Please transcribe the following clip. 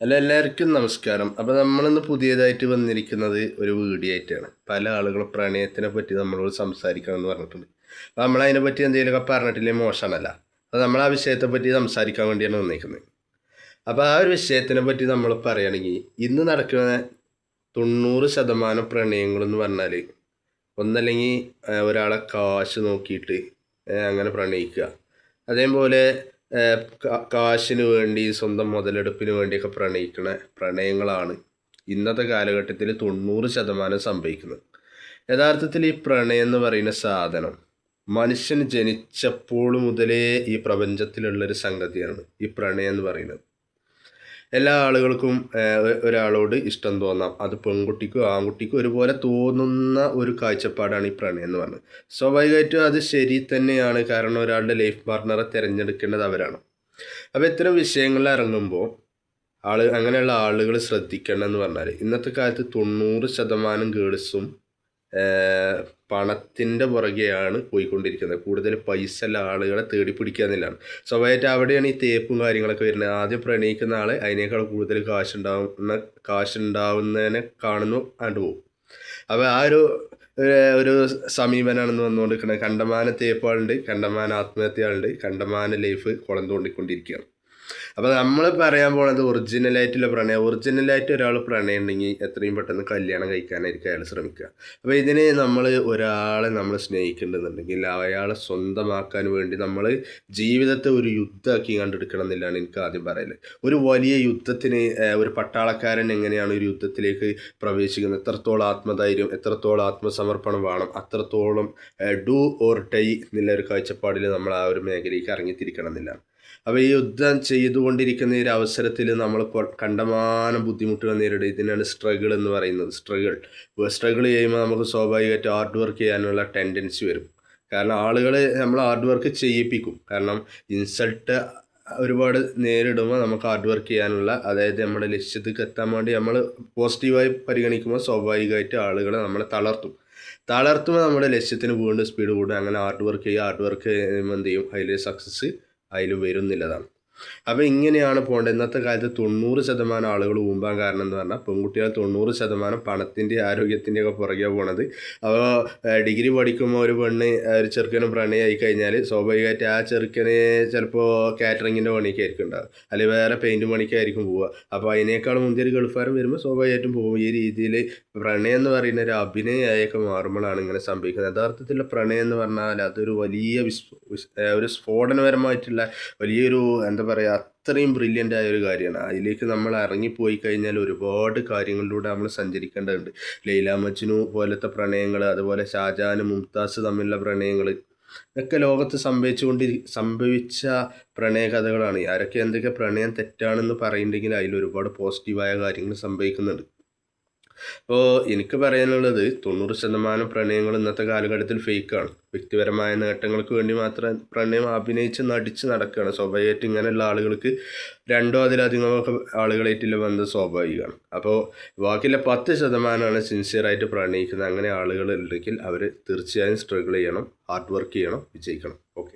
എല്ലാവർക്കും നമസ്കാരം. അപ്പോൾ നമ്മളിന്ന് പുതിയതായിട്ട് വന്നിരിക്കുന്നത് ഒരു വീഡിയോ ആയിട്ടാണ്. പല ആളുകളും പ്രണയത്തിനെ പറ്റി നമ്മളോട് സംസാരിക്കണം എന്ന് പറഞ്ഞിട്ടുണ്ട്. അപ്പോൾ നമ്മളതിനെ പറ്റി എന്തെങ്കിലുമൊക്കെ പറഞ്ഞിട്ടില്ലെങ്കിൽ മോശമാണല്ല. അപ്പോൾ നമ്മൾ ആ വിഷയത്തെ പറ്റി സംസാരിക്കാൻ വേണ്ടിയാണ് വന്നിരിക്കുന്നത്. അപ്പോൾ ആ ഒരു വിഷയത്തിനെ പറ്റി നമ്മൾ പറയുകയാണെങ്കിൽ ഇന്ന് നടക്കുന്ന 90% പ്രണയങ്ങളെന്ന് പറഞ്ഞാൽ ഒന്നല്ലെങ്കിൽ ഒരാളെ കാശ് നോക്കിയിട്ട് അങ്ങനെ പ്രണയിക്കുക. അതേപോലെ കാശിന് വേണ്ടി സ്വന്തം മുതലെടുപ്പിന് വേണ്ടിയൊക്കെ പ്രണയിക്കുന്ന പ്രണയങ്ങളാണ് ഇന്നത്തെ കാലഘട്ടത്തിൽ 90% സംഭവിക്കുന്നത്. യഥാർത്ഥത്തിൽ ഈ പ്രണയം എന്ന് പറയുന്ന സാധനം മനുഷ്യൻ ജനിച്ചപ്പോൾ മുതലേ ഈ പ്രപഞ്ചത്തിലുള്ളൊരു സംഗതിയാണ് ഈ പ്രണയം എന്ന് പറയുന്നത്. എല്ലാ ആളുകൾക്കും ഒരാളോട് ഇഷ്ടം തോന്നാം. അത് പെൺകുട്ടിക്കും ആൺകുട്ടിക്കും ഒരുപോലെ തോന്നുന്ന ഒരു കാഴ്ചപ്പാടാണ് ഈ പ്രണയം എന്ന് പറയുന്നത്. സ്വാഭാവികമായിട്ടും അത് ശരി തന്നെയാണ്. കാരണം ഒരാളുടെ ലൈഫ് പാർട്ട്ണറെ തിരഞ്ഞെടുക്കേണ്ടത് അവരാണ്. അപ്പോൾ ഇത്തരം വിഷയങ്ങളിൽ ഇറങ്ങുമ്പോൾ അങ്ങനെയുള്ള ആളുകൾ ശ്രദ്ധിക്കേണ്ടതെന്ന് പറഞ്ഞാൽ ഇന്നത്തെ കാലത്ത് 90% ഗേൾസും പണത്തിൻ്റെ പുറകെയാണ് പോയിക്കൊണ്ടിരിക്കുന്നത്. കൂടുതൽ പൈസ ഉള്ള ആളുകളെ തേടി പിടിക്കുക എന്നുള്ളതാണ്. സ്വാഭാവികമായിട്ട് അവിടെയാണ് ഈ തേപ്പും കാര്യങ്ങളൊക്കെ വരുന്നത്. ആദ്യം പ്രണയിക്കുന്ന ആൾ അതിനേക്കാൾ കൂടുതൽ കാശുണ്ടാവുന്നതിനെ കാണുന്നു പോകും. അപ്പോൾ ആ ഒരു സമീപനമാണെന്ന് വന്നുകൊണ്ടിരിക്കുന്നത്. കണ്ടമാന തേപ്പാളുണ്ട്, കണ്ടമാന ആത്മഹത്യകളുണ്ട്, കണ്ടമാന ലൈഫ് കുളം തോണ്ടിക്കൊണ്ടിരിക്കുകയാണ്. അപ്പോൾ നമ്മൾ പറയാൻ പോണത് ഒറിജിനലായിട്ടുള്ള പ്രണയം. ഒറിജിനലായിട്ട് ഒരാൾ പ്രണയം ഉണ്ടെങ്കിൽ എത്രയും പെട്ടെന്ന് കല്യാണം കഴിക്കാനായിരിക്കും അയാൾ ശ്രമിക്കുക. അപ്പോൾ ഇതിന് ഒരാളെ നമ്മൾ സ്നേഹിക്കുന്നുണ്ടെങ്കിൽ അയാളെ സ്വന്തമാക്കാൻ വേണ്ടി നമ്മൾ ജീവിതത്തെ ഒരു യുദ്ധമാക്കി കണ്ടെടുക്കണം എന്നുള്ളതാണ് എനിക്ക് ആദ്യം പറയല്. ഒരു വലിയ യുദ്ധത്തിന് ഒരു പട്ടാളക്കാരൻ എങ്ങനെയാണ് ഒരു യുദ്ധത്തിലേക്ക് പ്രവേശിക്കുന്നത്, എത്രത്തോളം ആത്മധൈര്യം, എത്രത്തോളം ആത്മസമർപ്പണം വേണം, അത്രത്തോളം ഡു ഓർ ഡൈ എന്നുള്ള ഒരു കാഴ്ചപ്പാടിൽ നമ്മൾ ആ ഒരു മേഖലയ്ക്ക് ഇറങ്ങിത്തിരിക്കണം എന്നുള്ളതാണ്. അപ്പോൾ ഈ യുദ്ധം ചെയ്തുകൊണ്ടിരിക്കുന്ന ഒരു അവസരത്തിൽ നമ്മൾ കണ്ടമാനം ബുദ്ധിമുട്ടുകൾ നേരിടും. ഇതിനാണ് സ്ട്രഗിൾ എന്ന് പറയുന്നത്. സ്ട്രഗിൾ ചെയ്യുമ്പോൾ നമുക്ക് സ്വാഭാവികമായിട്ട് ഹാർഡ് വർക്ക് ചെയ്യാനുള്ള ടെൻഡൻസി വരും. കാരണം ആളുകൾ നമ്മൾ ഹാർഡ് വർക്ക് ചെയ്യിപ്പിക്കും. കാരണം ഇൻസൾട്ട് ഒരുപാട് നേരിടുമ്പോൾ നമുക്ക് ഹാർഡ് വർക്ക് ചെയ്യാനുള്ള, അതായത് നമ്മുടെ ലക്ഷ്യത്തിലേക്ക് എത്താൻ വേണ്ടി നമ്മൾ പോസിറ്റീവായി പരിഗണിക്കുമ്പോൾ സ്വാഭാവികമായിട്ട് ആളുകളെ നമ്മളെ തളർത്തുമ്പോൾ നമ്മുടെ ലക്ഷ്യത്തിന് വീണ്ടും സ്പീഡ് കൂടും. അങ്ങനെ ഹാർഡ് വർക്ക് ചെയ്യുമ്പോൾ എന്ത് ചെയ്യും, അതിൽ സക്സസ് അതിൽ വരുന്നില്ലതാണ്. അപ്പോൾ ഇങ്ങനെയാണ് പോകേണ്ടത്. ഇന്നത്തെ കാലത്ത് 90% ആളുകൾ ഊമ്പാൻ കാരണം എന്ന് പറഞ്ഞാൽ പെൺകുട്ടികൾ 90% പണത്തിൻ്റെ ആരോഗ്യത്തിൻ്റെയൊക്കെ പുറകെ പോകണത്. അപ്പോൾ ഡിഗ്രി പഠിക്കുമ്പോൾ ഒരു ഒരു ചെറുക്കനും പ്രണയമായി കഴിഞ്ഞാൽ സ്വാഭാവികമായിട്ട് ആ ചെറുക്കന് ചിലപ്പോൾ കാറ്ററിങ്ങിൻ്റെ പണിക്കായിരിക്കും ഉണ്ടാകുക, അല്ലെങ്കിൽ വേറെ പെയിൻറ്റ് പണിക്കായിരിക്കും പോവുക. അപ്പോൾ അതിനേക്കാൾ മുന്തിയൊരു ഗൾഫാരൻ വരുമ്പോൾ സ്വാഭാവികമായിട്ടും പോകും. ഈ രീതിയിൽ പ്രണയം എന്ന് പറയുന്ന ഒരു അഭിനയമായൊക്കെ മാറുമ്പോഴാണ് ഇങ്ങനെ സംഭവിക്കുന്നത്. യഥാർത്ഥത്തിലുള്ള പ്രണയം എന്ന് പറഞ്ഞാൽ അതൊരു വലിയ ഒരു സ്ഫോടനപരമായിട്ടുള്ള വലിയൊരു എന്താ പറയുക, അത്രയും ബ്രില്യൻ്റ് ആയ ഒരു കാര്യമാണ്. അതിലേക്ക് നമ്മൾ ഇറങ്ങിപ്പോയി കഴിഞ്ഞാൽ ഒരുപാട് കാര്യങ്ങളിലൂടെ നമ്മൾ സഞ്ചരിക്കേണ്ടതുണ്ട്. ലൈല മജ്നു പോലത്തെ പ്രണയങ്ങൾ, അതുപോലെ ഷാജഹാൻ മുംതാസ് തമ്മിലുള്ള പ്രണയങ്ങൾ, ഇതൊക്കെ ലോകത്ത് സംഭവിച്ച പ്രണയ കഥകളാണ്. ആരൊക്കെ എന്തൊക്കെ പ്രണയം തെറ്റാണെന്ന് പറയുന്നുണ്ടെങ്കിൽ അതിൽ ഒരുപാട് പോസിറ്റീവായ കാര്യങ്ങൾ സംഭവിക്കുന്നുണ്ട്. അപ്പോൾ എനിക്ക് പറയാനുള്ളത് 90% പ്രണയങ്ങൾ ഇന്നത്തെ കാലഘട്ടത്തിൽ ഫേക്കാണ്. വ്യക്തിപരമായ നേട്ടങ്ങൾക്ക് വേണ്ടി മാത്രം പ്രണയം അഭിനയിച്ച് നടിച്ച് നടക്കുകയാണ്. സ്വാഭാവികമായിട്ട് ഇങ്ങനെയുള്ള ആളുകൾക്ക് രണ്ടോ അതിലധികമൊക്കെ ആളുകളായിട്ടുള്ള ബന്ധം സ്വാഭാവികമാണ്. അപ്പോൾ ബാക്കിയുള്ള 10%ആണ് സിൻസിയറായിട്ട് പ്രണയിക്കുന്നത്. അങ്ങനെ ആളുകൾ ഉണ്ടെങ്കിൽ അവർ തീർച്ചയായും സ്ട്രഗിൾ ചെയ്യണം, ഹാർഡ് വർക്ക് ചെയ്യണം, വിജയിക്കണം. ഓക്കെ.